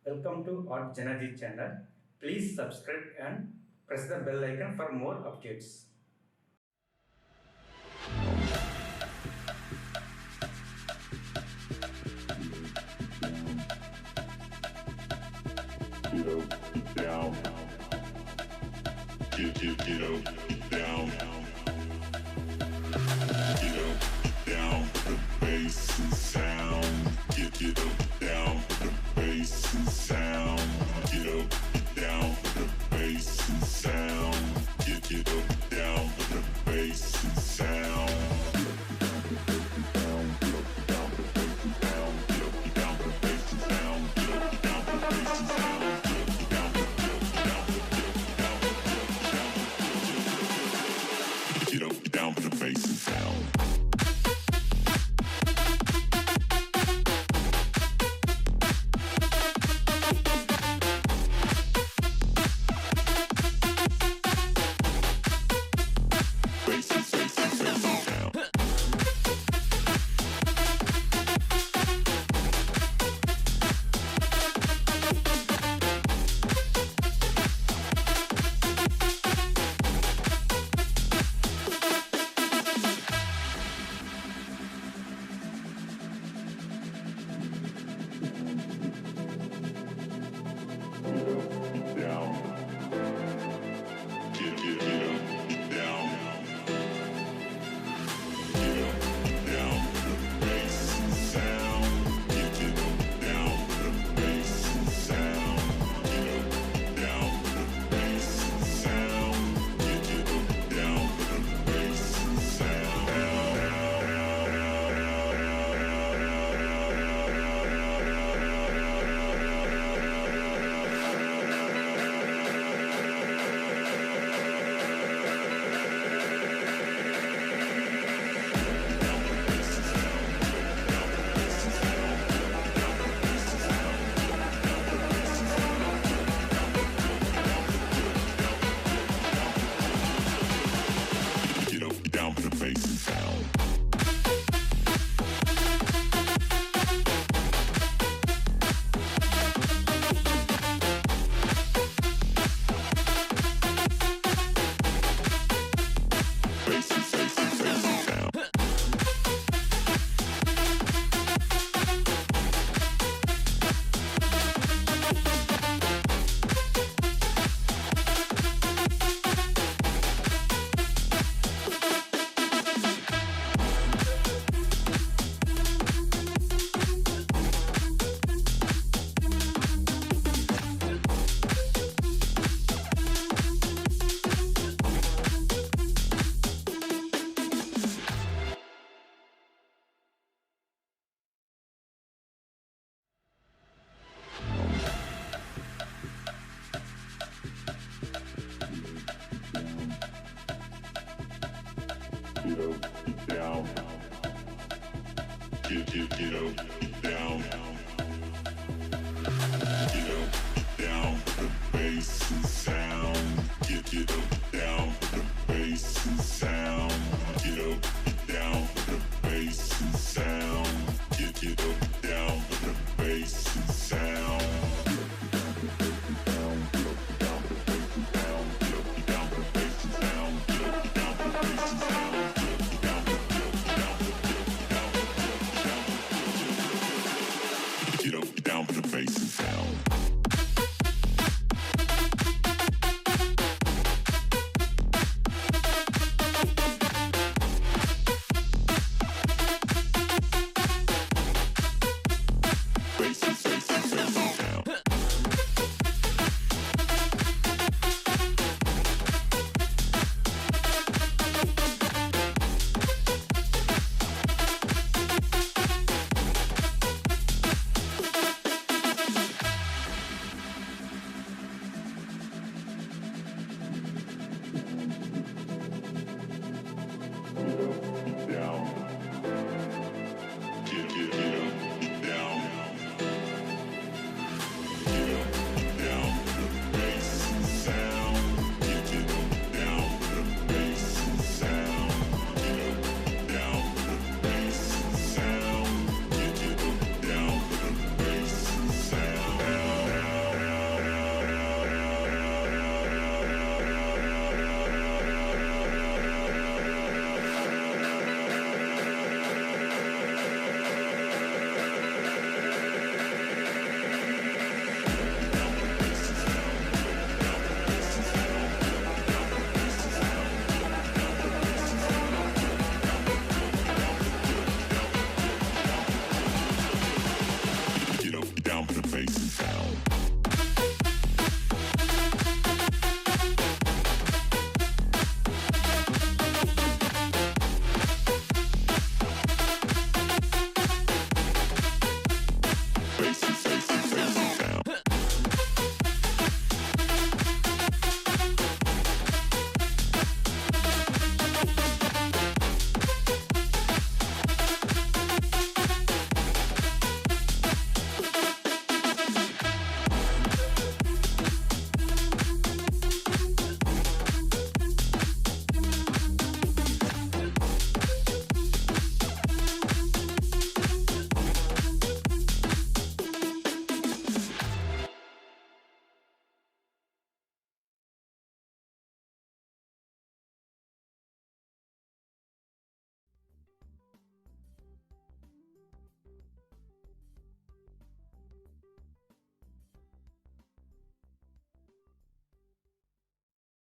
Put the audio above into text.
Welcome to Art Janaji channel. Please subscribe and press the bell icon for more updates. Get down. Get down. Get down. The bass and sound. Get up, down. The bass and sound. Get down. The bass and sound. Get up, down. The bass and sound. Get up, down for the bass and sound. Down for the bass and sound. Get down. Get down. Get down. The bass and sound. Get up.